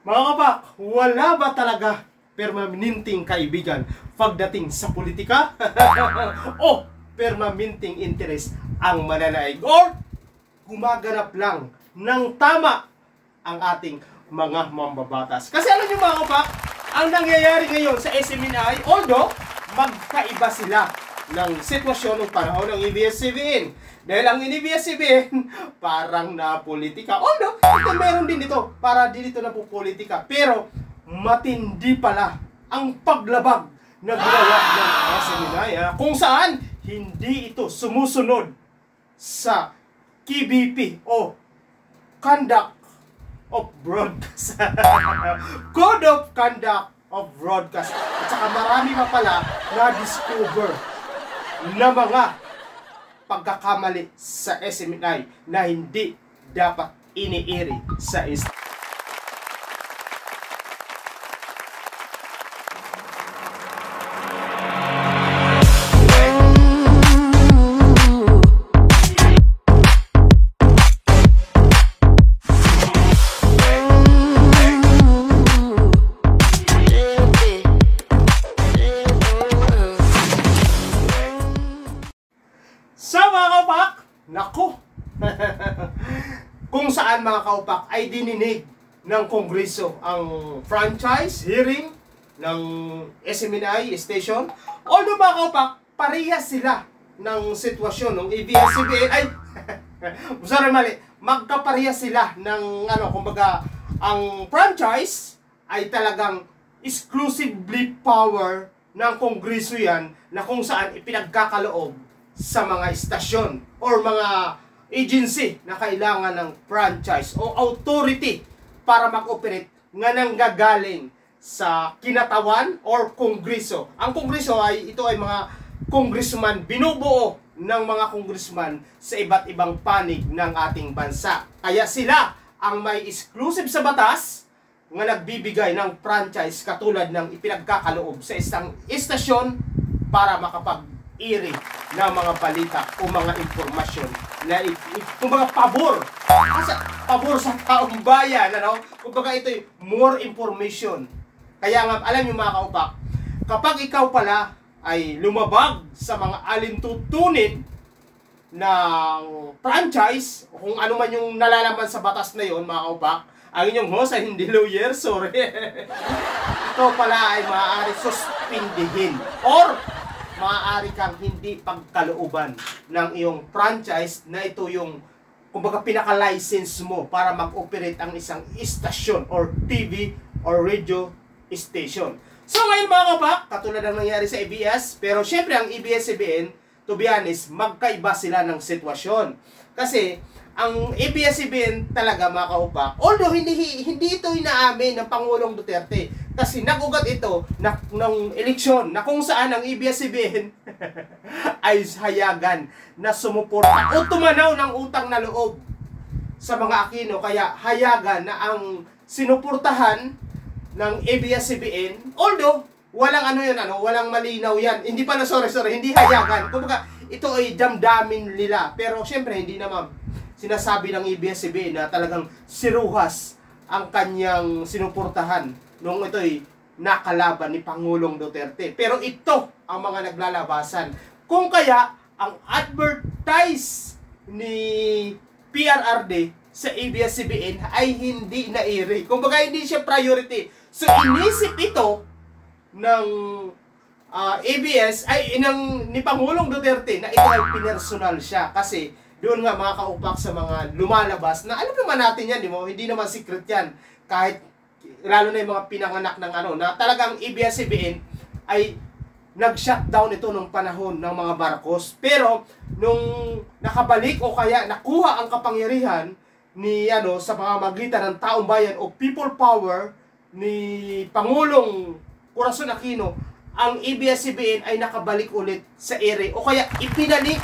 Mga kapak, wala ba talaga permanenteng kaibigan pagdating sa politika? O permanenteng interest ang mananaig? Or gumaganap lang ng tama ang ating mga mambabatas? Kasi alam niyo mga kapak, ang nangyayari ngayon sa SMNI, although magkaiba sila ng sitwasyon ng panahon ng ABS-CBN. Dahil ang ABS-CBN parang na politika. Although, ito meron din dito, para dito na po politika. Pero, matindi pala ang paglabag na ginawa ng SMNI. Kung saan, hindi ito sumusunod sa KBP o Conduct of Broadcast. Code of Conduct of Broadcast. At saka marami pa pala na-discover na mga pagkakamali sa SMNI na hindi dapat iniiri sa mga kaupak, naku, kung saan mga kaupak ay dininig ng Kongreso ang franchise hearing ng SMNI station. Although mga kaupak, parehas sila ng sitwasyon ng ABS-CBN ay sorry mali, magkaparehas sila ng kumbaga ang franchise ay talagang exclusively power ng Kongreso yan, na kung saan ipinagkakaloob sa mga istasyon or mga agency na kailangan ng franchise o authority para mag-operate nga nanggagaling sa kinatawan or Kongreso. Ang Kongreso ito ay mga congressman, binubuo ng mga congressman sa iba't ibang panig ng ating bansa. Kaya sila ang may exclusive sa batas nga nagbibigay ng franchise katulad ng ipinagkakaloob sa isang istasyon para makapag-iri ng mga balita o mga impormasyon na kumbaga pabor sa taong bayan, kumbaga ito ay more information. Kaya nga alam niyo mga kaupak, kapag ikaw pala ay lumabag sa mga alintutunin ng franchise, kung ano man yung nalalaman sa batas na yon mga kaupak, ang inyong host ay hindi lawyer, sorry. Ito pala ay maaari suspindihin or maaari kang hindi pagkalooban ng iyong franchise na ito yung kumbaga pinaka-license mo para mag-operate ang isang istasyon or TV or radio station. So ngayon mga kapak, katulad ng nangyari sa ABS, pero syempre ang ABS-CBN, to be honest, magkaiba sila ng sitwasyon. Kasi ang ABS-CBN talaga mga kaupak, although hindi ito inaamin ng Pangulong Duterte, kasi nagugat ito ng eleksyon na kung saan ang ABS-CBN ay hayagan na sumuporta o tumanaw ng utang na loob sa mga Aquino. Kaya hayagan na ang sinuportahan ng ABS-CBN, although walang walang malinaw yan. Hindi pala, sorry, hindi hayagan. Kumbaga, ito ay damdamin nila. Pero syempre, hindi naman sinasabi ng ABS-CBN na talagang siruhas ang kanyang sinuportahan nung ito'y nakalaban ni Pangulong Duterte. Pero ito ang mga naglalabasan. Kung kaya, ang advertise ni PRRD sa ABS-CBN ay hindi nairi. Kumbaga, hindi siya priority. So, inisip ito ng ABS ni Pangulong Duterte na ito ay pinersonal siya. Kasi doon nga mga kaupak sa mga lumalabas na alam naman natin yan, hindi naman secret yan. Kahit lalo na yung mga pinanganak ng na talagang ABS-CBN ay nag-shutdown ito nung panahon ng mga Marcos. Pero nung nakabalik o kaya nakuha ang kapangyarihan ni sa pamamagitan ng taong bayan o people power ni Pangulong Corazon Aquino, ang ABS-CBN ay nakabalik ulit sa ere o kaya ipinalik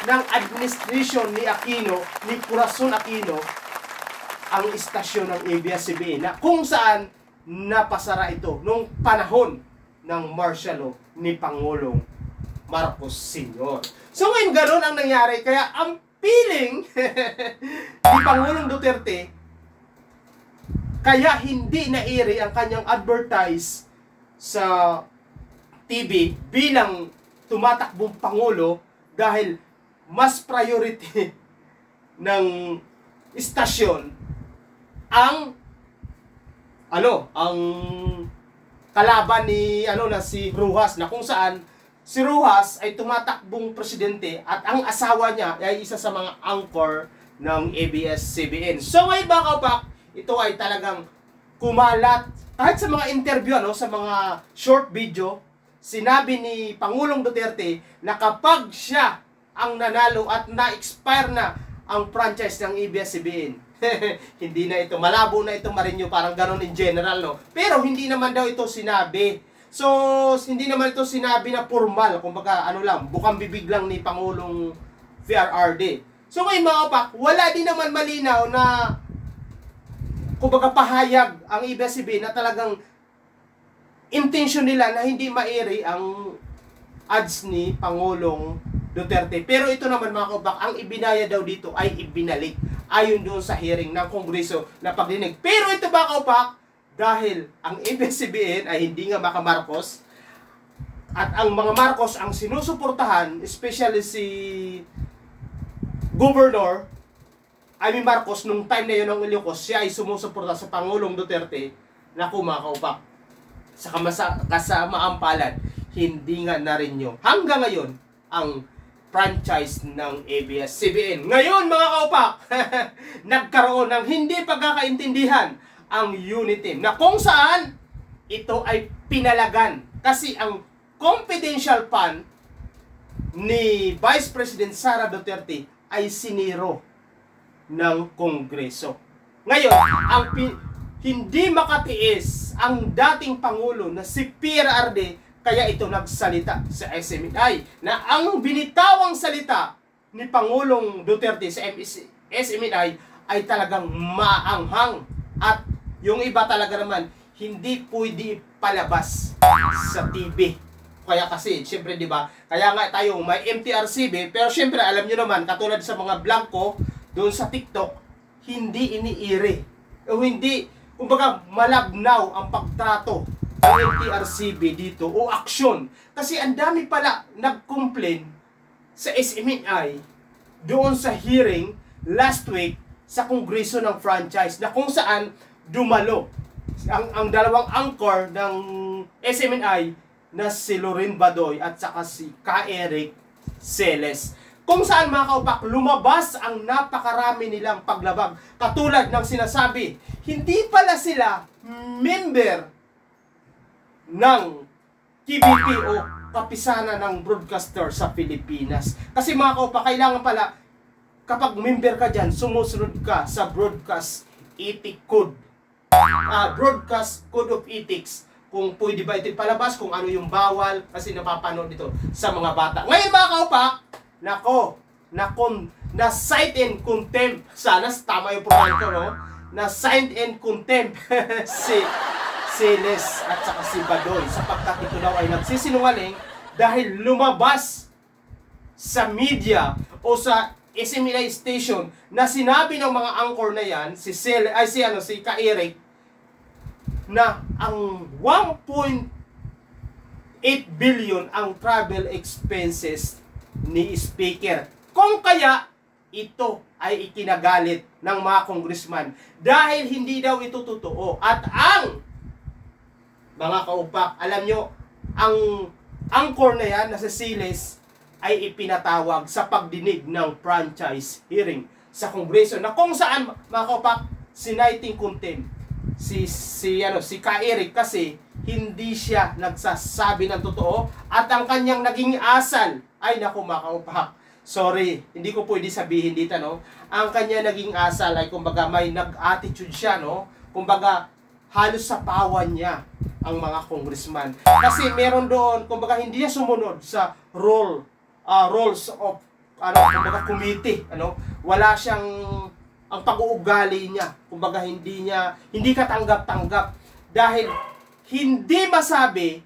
ng administration ni Aquino, ni Corazon Aquino, ang istasyon ng ABS-CBN na kung saan napasara ito nung panahon ng martial law ni Pangulong Marcos Sr. So ngayon ganoon ang nangyari, kaya ang feeling ni Pangulong Duterte Kaya hindi nairi ang kanyang advertise sa TV bilang tumatakbong Pangulo dahil mas priority ng istasyon ang kalaban ni si Rojas, na kung saan si Rojas ay tumatakbong presidente at ang asawa niya ay isa sa mga anchor ng ABS-CBN. So ngayon mga kapak, ito ay talagang kumalat kahit sa mga interview, sa mga short video. Sinabi ni Pangulong Duterte na kapag siya ang nanalo at na-expire na ang franchise ng ABS-CBN, hindi na ito, malabo na ito Marinyo, parang ganon in general, no? Pero hindi naman daw ito sinabi. So, hindi naman ito sinabi na formal, kumbaga bukang bibig lang ni Pangulong PRRD. So ngayon mga kapak, wala din naman malinaw na kumbaga pahayag ang ABS-CBN na talagang intention nila na hindi mairi ang ads ni Pangulong Duterte. Pero ito naman mga kapak, ang ibinaya daw dito ay ibinalik ayon doon sa hearing ng Kongreso na pagdinig. Pero ito mga kapak, dahil ang ABS-CBN ay hindi nga maka-Marcos at ang mga Marcos ang sinusuportahan, especially si Governor Amy Marcos nung time na yun ng Ilocos, siya ay sumusuporta sa Pangulong Duterte. Naku mga kaupak, sa kasamaang palad, hindi nga na rin nyo hanggang ngayon ang franchise ng ABS-CBN. Ngayon mga kaupak, nagkaroon ng hindi pagkakaintindihan ang unit team na kung saan ito ay pinalagan kasi ang confidential fund ni Vice President Sara Duterte ay siniro ng Kongreso. Ngayon, hindi makatiis ang dating Pangulo na si PRRD, kaya ito nagsalita sa SMNI na ang binitawang salita ni Pangulong Duterte sa SMNI ay talagang maanghang at yung iba talaga naman hindi pwede palabas sa TV. Kaya kasi, syempre, di ba? Kaya nga tayo may MTRCB, pero syempre, alam nyo naman, katulad sa mga blanco, doon sa TikTok, hindi iniiri. O hindi, kumbaga, malabnaw ang pagtrato ng MTRCB dito, o aksyon. Kasi ang dami pala nag-complain sa SMNI doon sa hearing last week sa Kongreso ng franchise, na kung saan dumalo ang dalawang anchor ng SMNI na si Loren Badoy at saka si Ka Eric Celes. Kung saan mga kaupak, lumabas ang napakarami nilang paglabag. Katulad ng sinasabi, hindi pala sila member ng TVP o kapisanan ng broadcaster sa Pilipinas. Kasi mga kaupak, kailangan pala kapag member ka dyan, sumusunod ka sa Broadcast Ethics Code. Broadcast Code of Ethics. Kung pwede ba ito palabas, kung ano yung bawal, kasi napapanood dito sa mga bata. Ngayon mga kaupak, na cite and contempt, sana tama yung program ko, no? Na cite and contempt si Celes at saka si Badoy, sapagkat ito daw ay nagsisinungaling dahil lumabas sa media o sa SMNI station na sinabi ng mga anchor na yan, si Ka Eric, na ang 1.8 billion ang travel expenses ni Speaker. Kung kaya, ito ay ikinagalit ng mga congressman dahil hindi daw ito totoo. At ang mga kaupak, alam nyo, ang anchor na yan na si Celes ay ipinatawag sa pagdinig ng franchise hearing sa Kongreso, na kung saan mga kaupak, siniting contempt si Ka Eric kasi hindi siya nagsasabi ng totoo at ang kanyang naging asal ay naku mga kaupak, sorry, hindi ko pwede sabihin dito, no? Ang kanya naging asal ay kumbaga may nag-attitude siya, no? Kumbaga halos sa pawan niya ang mga congressman. Kasi meron doon, kumbaga hindi niya sumunod sa rules of kumbaga committee, wala siyang ang pag-uugali niya, kumbaga hindi katanggap-tanggap dahil hindi masabi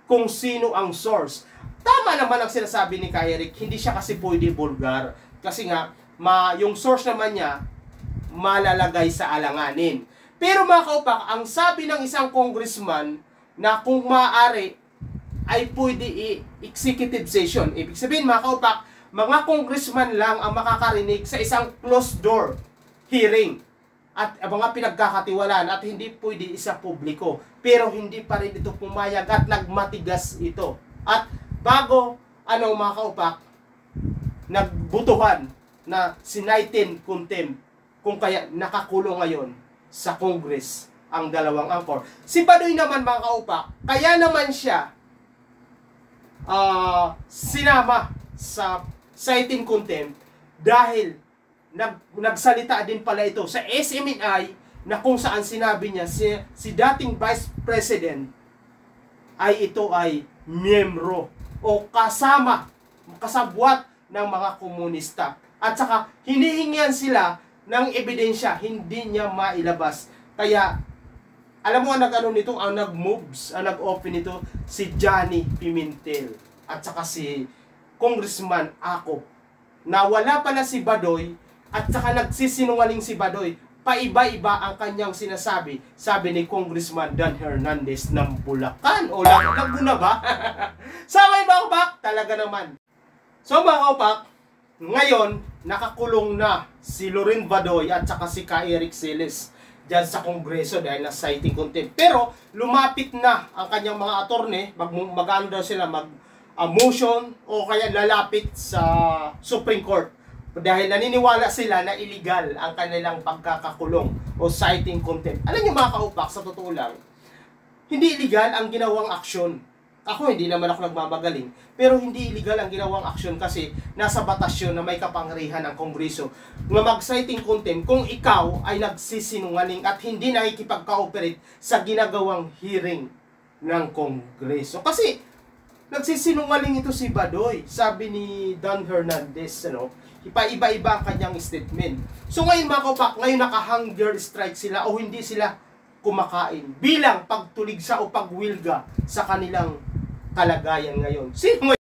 kung sino ang source. Tama naman ang sinasabi ni Ka Eric, hindi siya kasi pwede vulgar. Kasi nga, yung source naman niya, malalagay sa alanganin. Pero mga kaupak, ang sabi ng isang congressman na kung maaari ay pwede executive session. Ibig sabihin mga kaupak, mga congressman lang ang makakarinig sa isang closed door hearing at mga pinagkakatiwalaan at hindi pwede isa publiko. Pero hindi pa rin ito pumayag at nagmatigas ito. At bago mga kaupak, nagbutuhan na sinaitin contempt kung kaya nakakulong ngayon sa Congress ang dalawang angkor. Si Badoy naman mga kaupak, kaya naman siya sinama sa citing contempt dahil nagsalita din pala ito sa SMNI na kung saan sinabi niya si dating Vice President ay ito ay miyembro o kasabwat ng mga komunista. At saka hinihingian sila ng ebidensya, hindi niya mailabas. Kaya alam mo ang nag-open nito si Johnny Pimentel at saka si Congressman Ako. Nawala pala si Badoy at saka nagsisinungaling si Badoy. Paiba-iba ang kanyang sinasabi. Sabi ni Congressman Dan Hernandez ng Bulacan. O Laguna ba? Sa ngayon mga kaupak, talaga naman. So mga kaupak, ngayon nakakulong na si Loren Badoy at saka si Eric Celes dyan sa Kongreso dahil na citing contempt. Pero lumapit na ang kanyang mga attorney, mag-ano daw sila, motion o kaya lalapit sa Supreme Court dahil naniniwala sila na illegal ang kanilang pagkakakulong o citing contempt. Alam niyo mga kaupak, sa totoo lang, hindi illegal ang ginawang aksyon. Ako hindi naman ako nagmamagaling, pero hindi illegal ang ginawang aksyon kasi nasa batas yun na may kapangyarihan ng Kongreso na mag-citing contempt kung ikaw ay nagsisinungaling at hindi nakikipag-cooperate sa ginagawang hearing ng Kongreso. Kasi nagsisinungaling ito si Badoy, sabi ni Dan Hernandez, iba-iba ang kanyang statement. So ngayon mga kaupak, ngayon naka-hunger strike sila o hindi sila kumakain bilang pagtuligsa o pagwilga sa kanilang kalagayan ngayon. Sino